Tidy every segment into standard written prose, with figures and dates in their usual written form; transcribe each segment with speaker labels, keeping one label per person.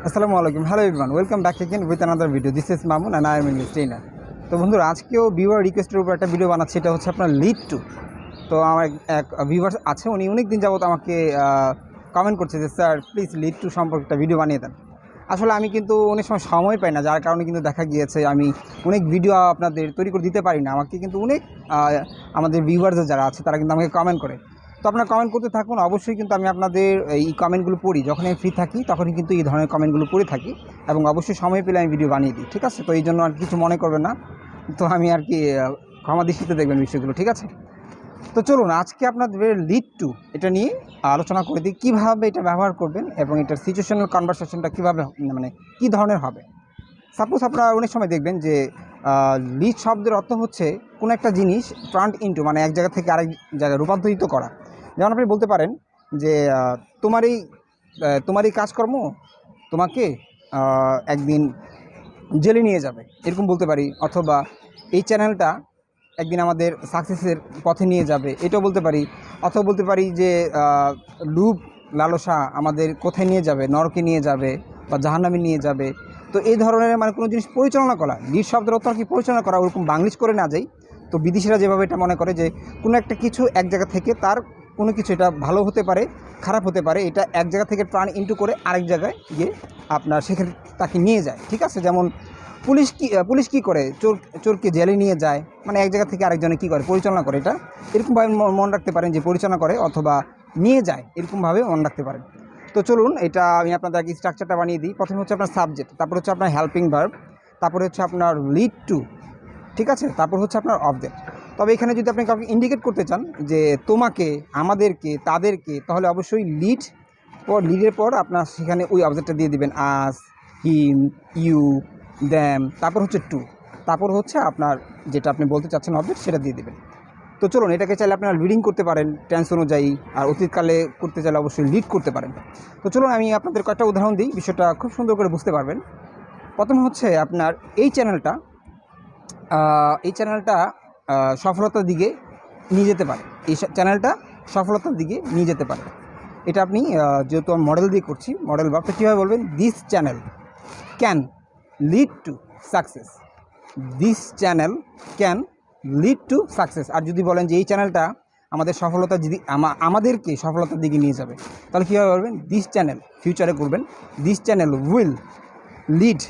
Speaker 1: আসসালামু আলাইকুম, hello everyone, welcome back again with another video. This is Mamun and I am English trainer. তো বন্ধুরা, আজকেও ভিউয়ার রিকোয়েস্টের উপর একটা ভিডিও বানাচ্ছি। এটা হচ্ছে আপনার লিড টু। তো আমার এক ভিউয়ার্স আছে, উনি অনেক দিন যাবত আমাকে কমেন্ট করছে যে স্যার প্লিজ লিড টু সম্পর্কে একটা ভিডিও বানিয়ে দেন। আসলে আমি কিন্তু অনেক সময় পাই না, যার কারণে কিন্তু দেখা গিয়েছে আমি অনেক ভিডিও আপনাদের তৈরি করে দিতে পারি না। আমাকে কিন্তু অনেক আমাদের ভিউয়ার্স যারা আছে তারা কিন্তু আমাকে কমেন্ট করে। তো আপনারা কমেন্ট করতে থাকুন, অবশ্যই কিন্তু আমি আপনাদের এই কমেন্টগুলো পড়ি। যখন আমি ফ্রি থাকি তখনই কিন্তু এই ধরনের কমেন্টগুলো পড়ে থাকি এবং অবশ্যই সময় পেলে আমি ভিডিও বানিয়ে দিই, ঠিক আছে? তো এই জন্য আর কিছু মনে করবেন না, তো আমি আর কি ক্ষমা দৃষ্টিতে দেখবেন বিষয়গুলো, ঠিক আছে? তো চলুন আজকে আপনাদের লিড টু এটা নিয়ে আলোচনা করে দিই, কীভাবে এটা ব্যবহার করবেন এবং এটার সিচুয়েশনাল কনভারসেশনটা কীভাবে মানে কী ধরনের হবে। সাপোজ আপনারা অনেক সময় দেখবেন যে লিড শব্দের অর্থ হচ্ছে কোনো একটা জিনিস টার্ন ইনটু, মানে এক জায়গা থেকে আরেক জায়গায় রূপান্তরিত করা। যেমন আপনি বলতে পারেন যে তোমার এই কাজকর্ম তোমাকে একদিন জেলে নিয়ে যাবে, এরকম বলতে পারি। অথবা এই চ্যানেলটা একদিন আমাদের সাকসেসের পথে নিয়ে যাবে, এটাও বলতে পারি। অথবা বলতে পারি যে লোভ লালসা আমাদের কোথায় নিয়ে যাবে, নরকে নিয়ে যাবে বা জাহান্নামে নিয়ে যাবে। তো এই ধরনের মানে কোনো জিনিস পরিচালনা করা, লিড শব্দের অর্থ আর কি পরিচালনা করা, ওরকম বাংলিশ করে না যাই। তো বিদেশিরা যেভাবে এটা মনে করে যে কোনো একটা কিছু এক জায়গা থেকে তার কোনো কিছু, এটা ভালো হতে পারে খারাপ হতে পারে, এটা এক জায়গা থেকে ট্রান ইনটু করে আরেক জায়গায় গিয়ে আপনার সেখানে তাকে নিয়ে যায়, ঠিক আছে? যেমন পুলিশ কী করে, চোরকে জেলে নিয়ে যায়, মানে এক জায়গা থেকে আরেকজনে কী করে, পরিচালনা করে। এটা এরকমভাবে মনে রাখতে পারেন যে পরিচালনা করে অথবা নিয়ে যায়, এরকমভাবে মনে রাখতে পারেন। তো চলুন এটা আমি আপনাদের আগে স্ট্রাকচারটা বানিয়ে দিই। প্রথমে হচ্ছে আপনার সাবজেক্ট, তারপর হচ্ছে আপনার হেল্পিং ভার্ব, তারপরে হচ্ছে আপনার লিড টু, ঠিক আছে? তারপর হচ্ছে আপনার অবজেক্ট। তবে এখানে যদি আপনি কাউকে ইন্ডিকেট করতে চান যে তোমাকে, আমাদেরকে, তাদেরকে, তাহলে অবশ্যই লিডের পর আপনার সেখানে ওই অবজেক্টটা দিয়ে দিবেন, আস, হিম, ইউ, দ্যাম, তারপর হচ্ছে টু, তারপর হচ্ছে আপনার যেটা আপনি বলতে চাচ্ছেন অবজেক্ট সেটা দিয়ে দেবেন। তো চলুন এটাকে চাইলে আপনারা লিডিং করতে পারেন টেন্স অনুযায়ী, আর অতীতকালে করতে চাইলে অবশ্যই লিড করতে পারেন। তো চলুন আমি আপনাদের কয়েকটা উদাহরণ দিই, বিষয়টা খুব সুন্দর করে বুঝতে পারবেন। প্রথম হচ্ছে আপনার এই চ্যানেলটা সফলতার দিকে নিয়ে যেতে পারে। এই চ্যানেলটা সফলতার দিকে নিয়ে যেতে পারে। এটা আপনি যেহেতু আমি মডেল দিয়ে করছি, মডেল ভাবটা কীভাবে বলবেন, this channel can lead to success. This channel can lead to success. আর যদি বলেন যে এই চ্যানেলটা আমাদের সফলতা, যদি আমাদেরকে সফলতার দিকে নিয়ে যাবে, তাহলে কীভাবে বলবেন, দিস চ্যানেল, ফিউচারে করবেন, this channel will lead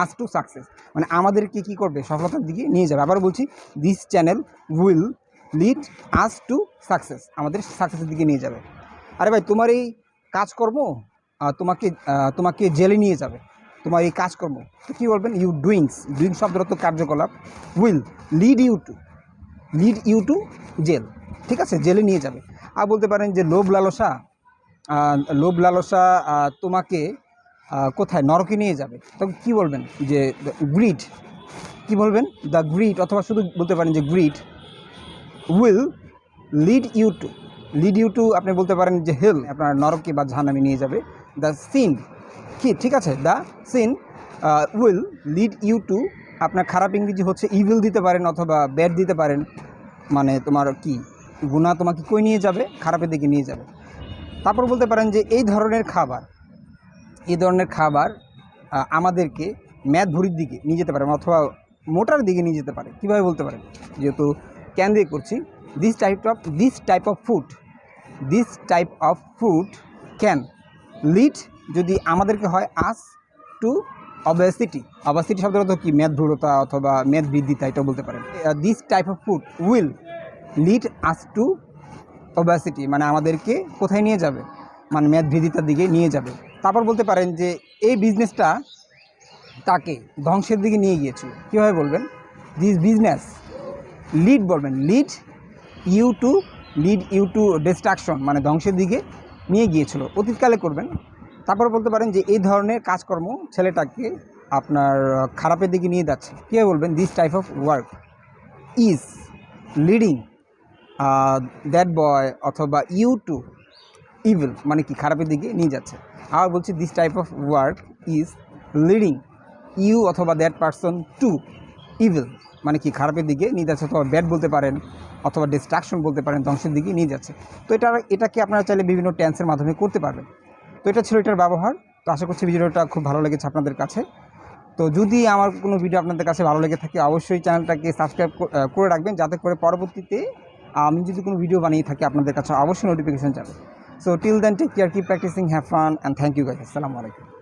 Speaker 1: us to success, মানে আমাদেরকে কী করবে, সফলতার দিকে নিয়ে যাবে। আবার বলছি, this channel will lead us to success, আমাদের সাকসেসের দিকে নিয়ে যাবে। আরে ভাই, তোমার এই কাজকর্ম তোমাকে জেলে নিয়ে যাবে, তোমার এই কাজকর্ম। তো কী বলবেন, ডুইং শব্দের অর্থ কার্যকলাপ, will lead you to jail, ঠিক আছে? জেলে নিয়ে যাবে। আর বলতে পারেন যে লোভ লালসা তোমাকে কোথায়, নরকে নিয়ে যাবে। তখন কী বলবেন, যে গ্রিড, কী বলবেন, দ্য গ্রিড, অথবা শুধু বলতে পারেন যে greed will lead you to আপনি বলতে পারেন যে হেল, আপনার নরকে বা জাহান্নামে নিয়ে যাবে। দ্য সিন, কি, ঠিক আছে, the sin will lead you to, আপনার খারাপ ইংরেজি হচ্ছে ইভিল দিতে পারেন অথবা ব্যাড দিতে পারেন, মানে তোমার কি গুনাহ তোমাকে কই নিয়ে যাবে, খারাপের দিকে নিয়ে যাবে। তারপর বলতে পারেন যে এই ধরনের খাবার আমাদেরকে ম্যাদ ভুঁড়ির দিকে নিয়ে যেতে পারে অথবা মোটার দিকে নিয়ে যেতে পারে। কীভাবে বলতে পারেন, যেহেতু ক্যান দিয়ে করছি, this type of food can lead, যদি আমাদেরকে হয়, আস টু অবেসিটি শব্দের অর্থ কি, মেদভূরতা অথবা মেদ বৃদ্ধিতা, এটাও বলতে পারেন। This type of food will lead us to obesity, মানে আমাদেরকে কোথায় নিয়ে যাবে, মানে মেদ বৃদ্ধিতার দিকে নিয়ে যাবে। তারপর বলতে পারেন যে এই বিজনেসটা তাকে ধ্বংসের দিকে নিয়ে গিয়েছিল। কীভাবে বলবেন, দিস বিজনেস লিড, বলবেন লিড ইউ টু ডিস্ট্রাকশন, মানে ধ্বংসের দিকে নিয়ে গিয়েছিল, অতীতকালে করবেন। তারপর বলতে পারেন যে এই ধরনের কাজকর্ম ছেলেটাকে আপনার খারাপের দিকে নিয়ে যাচ্ছে। কীভাবে বলবেন, this type of work is leading that boy অথবা ইউ টু ইভিল, মানে কি খারাপের দিকে নিয়ে যাচ্ছে। আবার বলছি, this type of work is leading you অথবা দ্যাট পারসন টু ইভিল, মানে কি খারাপের দিকে নিয়ে যাচ্ছে, অথবা ব্যাড বলতে পারেন অথবা ডিস্ট্রাকশন বলতে পারেন, ধ্বংসের দিকে নিয়ে যাচ্ছে। তো এটাকে আপনারা চাইলে বিভিন্ন টেন্সের মাধ্যমে করতে পারবেন। তো এটা ছিল এটার ব্যবহার। তো আশা করছি ভিডিওটা খুব ভালো লেগেছে আপনাদের কাছে। তো যদি আমার কোনো ভিডিও আপনাদের কাছে ভালো লেগে থাকে অবশ্যই চ্যানেলটাকে সাবস্ক্রাইব করে রাখবেন, যাতে করে পরবর্তীতে আমি যদি কোনো ভিডিও বানিয়ে থাকি আপনাদের কাছে অবশ্যই নোটিফিকেশন যাবে। So till then take care, keep practising, have fun and thank you guys. আসসালামু আলাইকুম।